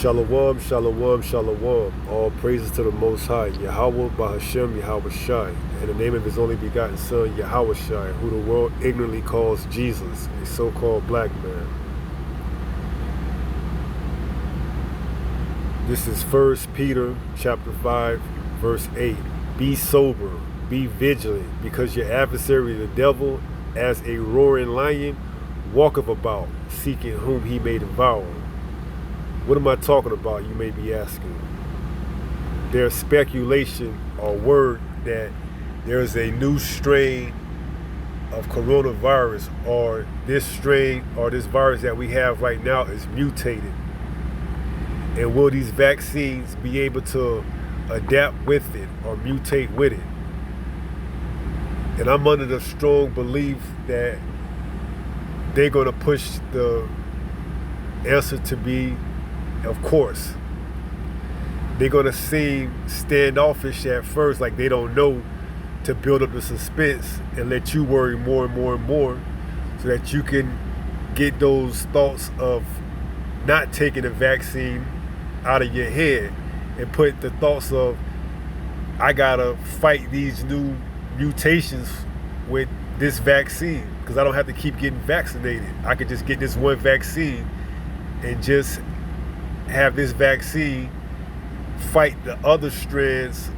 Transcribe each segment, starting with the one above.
Shalom, shalom, shalom. All praises to the Most High, Yahweh, Bahashem, Yahweh Shai, in the name of His only begotten Son, Yahweh Shai, who the world ignorantly calls Jesus, a so-called black man. This is 1 Peter chapter 5, verse 8. Be sober, be vigilant, because your adversary, the devil, as a roaring lion, walketh about, seeking whom he may devour. What am I talking about, you may be asking? There's speculation or word that there's a new strain of coronavirus, or this strain or this virus that we have right now is mutated. And will these vaccines be able to adapt with it or mutate with it? And I'm under the strong belief that they're going to push the answer to be, of course. They're going to seem standoffish at first, like they don't know, to build up the suspense and let you worry more and more and more, so that you can get those thoughts of not taking the vaccine out of your head and put the thoughts of, I gotta fight these new mutations with this vaccine because I don't have to keep getting vaccinated. I could just get this one vaccine and just have this vaccine fight the other strands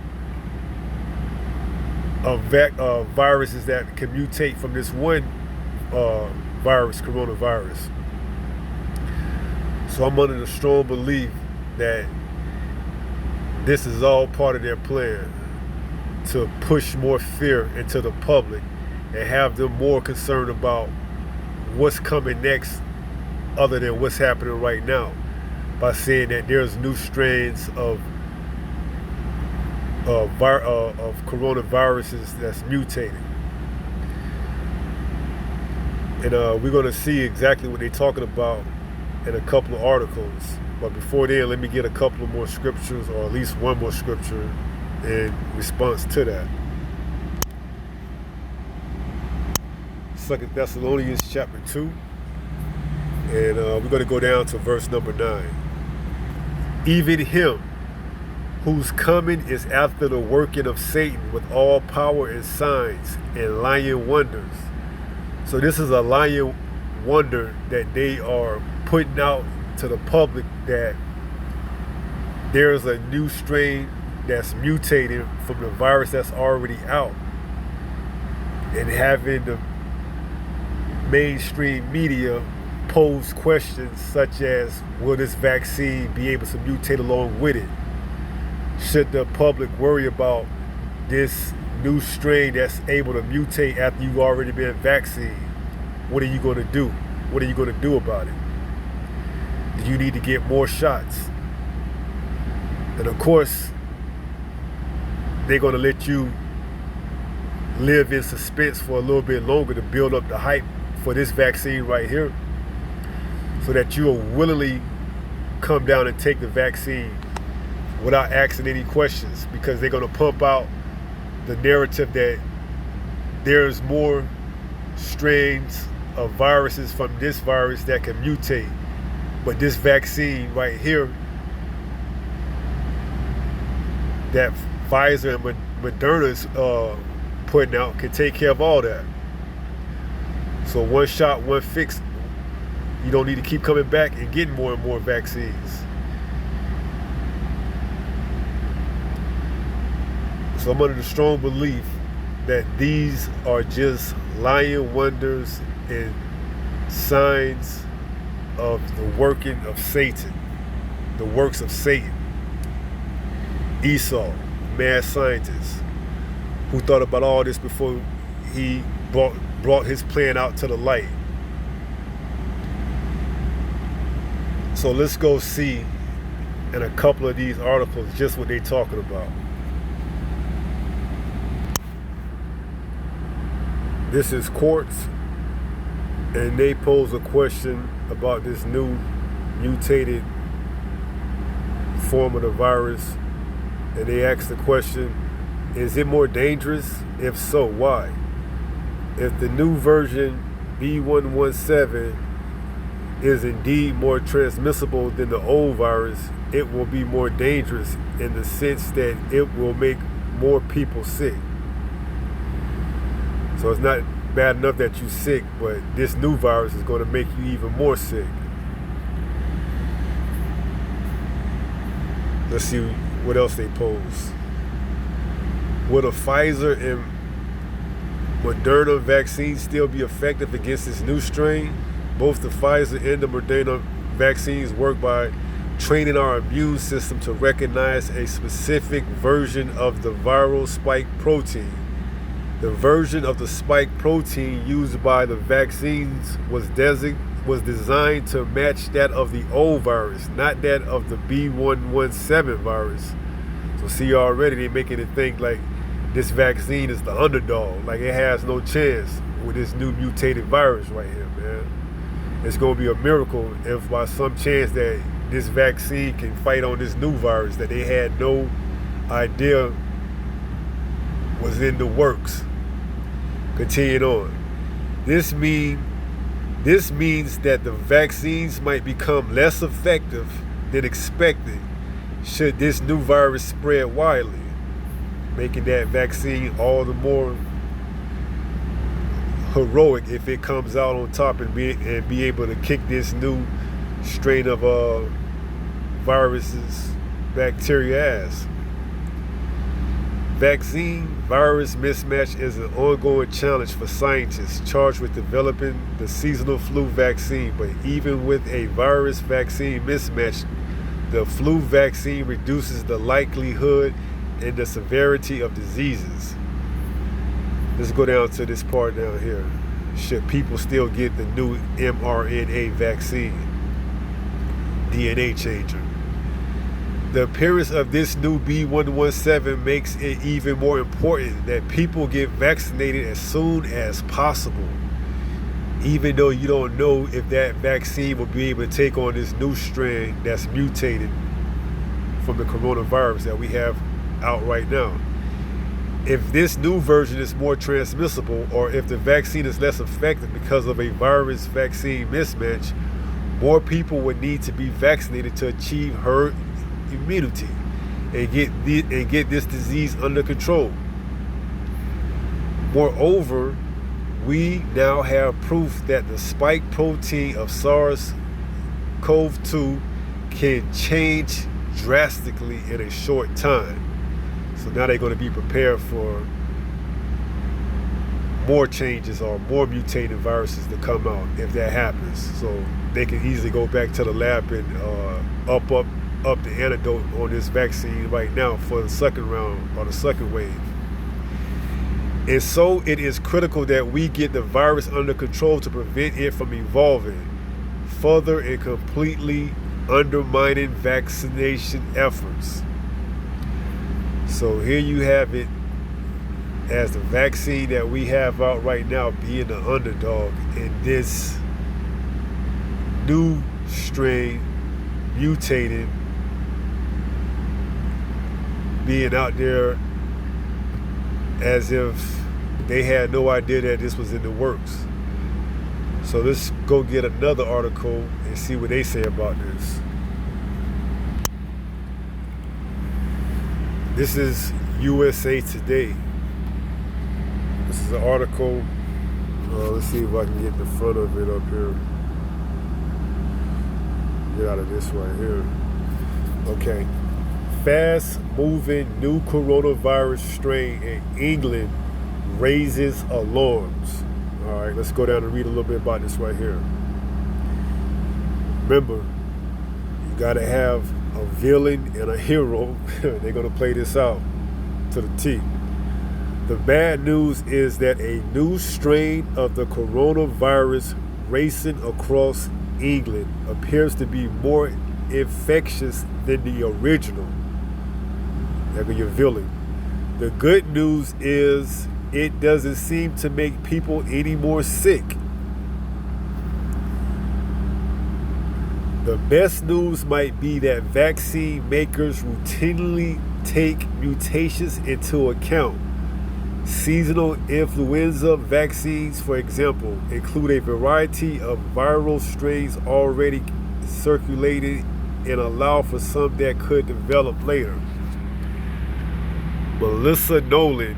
of viruses that can mutate from this one virus, coronavirus. So I'm under the strong belief that this is all part of their plan to push more fear into the public and have them more concerned about what's coming next other than what's happening right now, by saying that there's new strains of coronaviruses that's mutating. And we're going to see exactly what they're talking about in a couple of articles. But before then, let me get a couple of more scriptures, or at least one more scripture in response to that. 2 Thessalonians chapter 2. And we're going to go down to verse number 9. Even him whose coming is after the working of Satan with all power and signs and lying wonders. So this is a lying wonder that they are putting out to the public, that there's a new strain that's mutated from the virus that's already out, and having the mainstream media pose questions such as, will this vaccine be able to mutate along with it? Should the public worry about this new strain that's able to mutate after you've already been vaccinated? What are you going to do? What are you going to do about it? Do you need to get more shots? And of course, they're going to let you live in suspense for a little bit longer to build up the hype for this vaccine right here, so that you'll willingly come down and take the vaccine without asking any questions, because they're going to pump out the narrative that there's more strains of viruses from this virus that can mutate. But this vaccine right here that Pfizer and Moderna's putting out can take care of all that. So one shot, one fix. You don't need to keep coming back and getting more and more vaccines. So I'm under the strong belief that these are just lying wonders and signs of the working of Satan, the works of Satan. Esau, mad scientist, who thought about all this before he brought his plan out to the light. So let's go see in a couple of these articles just what they're talking about. This is Quartz, and they pose a question about this new mutated form of the virus. And they ask the question, is it more dangerous? If so, why? If the new version B117 is indeed more transmissible than the old virus, it will be more dangerous in the sense that it will make more people sick. So it's not bad enough that you're sick, but this new virus is going to make you even more sick. Let's see what else they pose. Will a Pfizer and Moderna vaccines still be effective against this new strain? Both the Pfizer and the Moderna vaccines work by training our immune system to recognize a specific version of the viral spike protein. The version of the spike protein used by the vaccines was designed to match that of the old virus, not that of the B117 virus. So see, already they're making it think like this vaccine is the underdog, like it has no chance with this new mutated virus right here, man. It's going to be a miracle if by some chance that this vaccine can fight on this new virus that they had no idea was in the works. Continuing on. This means that the vaccines might become less effective than expected should this new virus spread widely, making that vaccine all the more heroic if it comes out on top and be able to kick this new strain of viruses, bacteria ass. Vaccine-virus mismatch is an ongoing challenge for scientists charged with developing the seasonal flu vaccine, but even with a virus vaccine mismatch, the flu vaccine reduces the likelihood and the severity of diseases. Let's go down to this part down here. Should people still get the new mRNA vaccine? DNA changer. The appearance of this new B117 makes it even more important that people get vaccinated as soon as possible, even though you don't know if that vaccine will be able to take on this new strain that's mutated from the coronavirus that we have out right now. If this new version is more transmissible, or if the vaccine is less effective because of a virus vaccine mismatch, more people would need to be vaccinated to achieve herd immunity and get this disease under control. Moreover, we now have proof that the spike protein of SARS-CoV-2 can change drastically in a short time. So now they're going to be prepared for more changes or more mutated viruses to come out if that happens. So they can easily go back to the lab and up the antidote on this vaccine right now for the second round or the second wave. And so it is critical that we get the virus under control to prevent it from evolving further and completely undermining vaccination efforts. So here you have it as the vaccine that we have out right now being the underdog in this new strain, mutated, being out there as if they had no idea that this was in the works. So let's go get another article and see what they say about this. This is USA Today. This is an article. Let's see if I can get the front of it up here. Get out of this right here. Okay. Fast-moving new coronavirus strain in England raises alarms. All right, let's go down and read a little bit about this right here. Remember, you got to have a villain and a hero. They're going to play this out to the T. The bad news is that a new strain of the coronavirus racing across England appears to be more infectious than the original. Like your villain. The good news is it doesn't seem to make people any more sick. The best news might be that vaccine makers routinely take mutations into account. Seasonal influenza vaccines, for example, include a variety of viral strains already circulating and allow for some that could develop later. Melissa Nolan,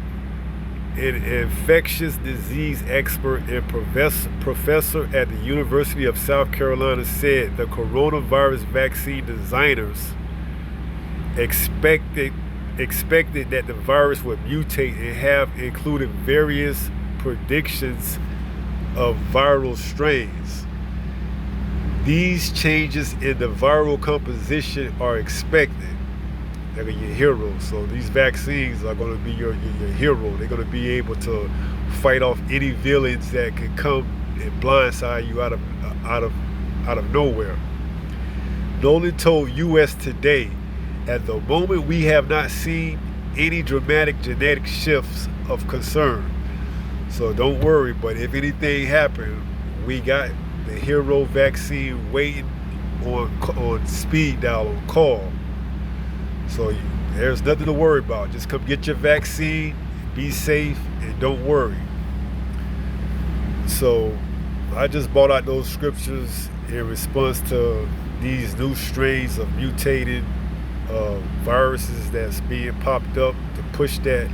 an infectious disease expert and professor at the University of South Carolina, said the coronavirus vaccine designers expected that the virus would mutate and have included various predictions of viral strains. These changes in the viral composition are expected. They're your hero. So these vaccines are going to be your hero. They're going to be able to fight off any villains that could come and blindside you out of nowhere. Nolan told U.S. Today, at the moment we have not seen any dramatic genetic shifts of concern. So don't worry, but if anything happened, we got the hero vaccine waiting on speed dial, on call. So there's nothing to worry about. Just come get your vaccine, be safe, and don't worry. So I just brought out those scriptures in response to these new strains of mutated viruses that's being popped up to push that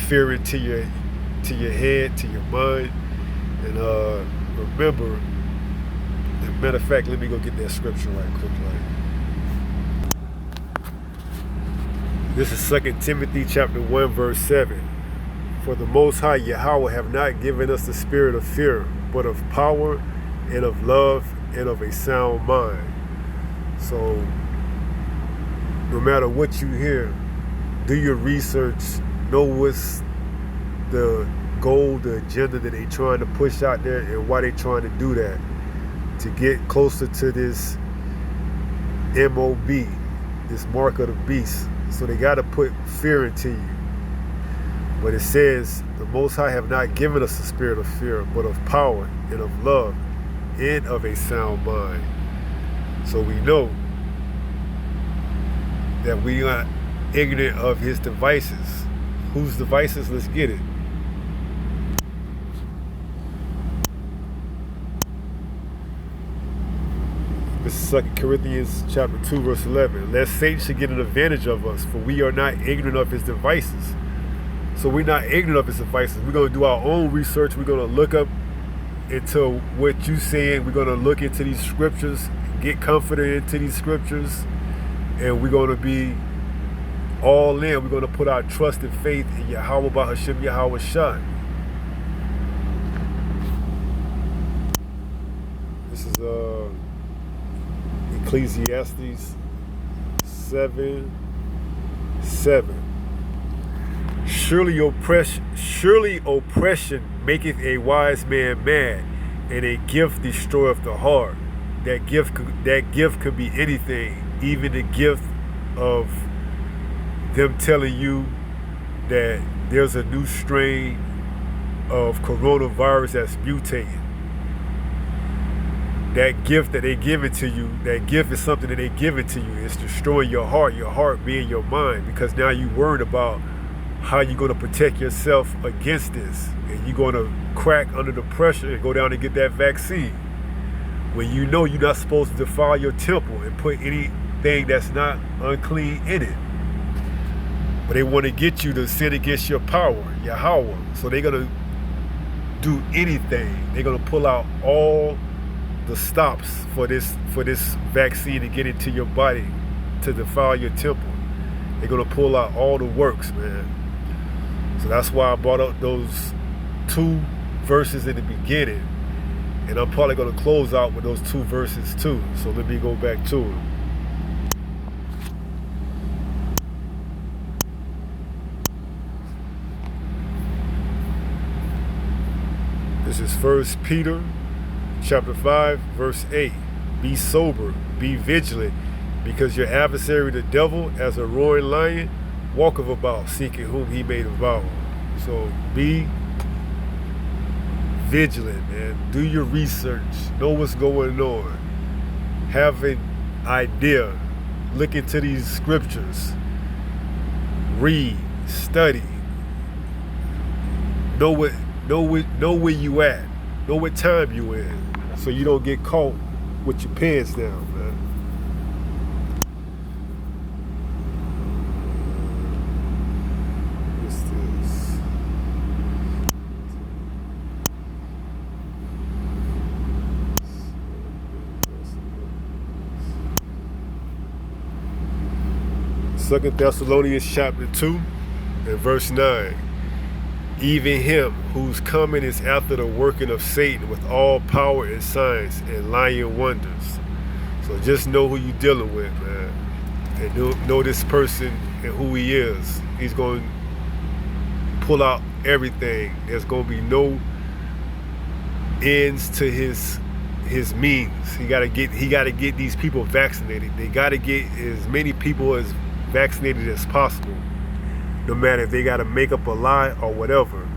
fear into your head, to your mind. And remember, as a matter of fact, let me go get that scripture right quick. This is 2 Timothy chapter 1, verse 7. For the Most High Yahweh have not given us the spirit of fear, but of power and of love and of a sound mind. So no matter what you hear, do your research, know what's the goal, the agenda that they're trying to push out there and why they're trying to do that, to get closer to this MOB, this mark of the beast. So they got to put fear into you. But it says, the Most High have not given us the spirit of fear, but of power and of love and of a sound mind. So we know that we are ignorant of his devices. Whose devices? Let's get it. This is 2 Corinthians chapter 2, verse 11. Lest Satan should get an advantage of us, for we are not ignorant of his devices. So we're not ignorant of his devices. We're going to do our own research. We're going to look up into what you're saying. We're going to look into these scriptures, get confident into these scriptures, and we're going to be all in. We're going to put our trust and faith in Yahweh Bahashim Yahweh Shah. This is Ecclesiastes 7:7. Surely oppression maketh a wise man mad, and a gift destroyeth the heart. That gift could be anything, even the gift of them telling you that there's a new strain of coronavirus that's mutating. That gift that they give it to you, that gift is something that they give it to you. It's destroying your heart being your mind, because now you're worried about how you're going to protect yourself against this. And you're going to crack under the pressure and go down and get that vaccine, when you know you're not supposed to defile your temple and put anything that's not unclean in it. But they want to get you to sin against your power, Yahweh. So they're going to do anything. They're going to pull out all the stops for this vaccine to get into your body, to defile your temple. They're going to pull out all the works, man. So that's why I brought up those 2 verses in the beginning. And I'm probably going to close out with those 2 verses too. So let me go back to it. This is 1 Peter chapter 5, verse 8. Be sober, be vigilant, because your adversary the devil, as a roaring lion, walketh about, seeking whom he may devour. So be vigilant, man. Do your research. Know what's going on. Have an idea. Look into these scriptures. Read, study. know where you at, know what time you in, so you don't get caught with your pants down, man. What's this? 2 Thessalonians chapter 2 and verse 9. Even him whose coming is after the working of Satan with all power and signs and lying wonders. So just know who you're dealing with, man. And know this person and who he is. He's going to pull out everything. There's going to be no ends to his means. He got to get these people vaccinated. They got to get as many people as vaccinated as possible. No matter if they got to make up a lie or whatever,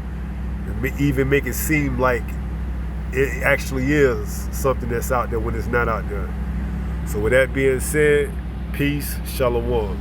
even make it seem like it actually is something that's out there when it's not out there. So with that being said, peace, shalom.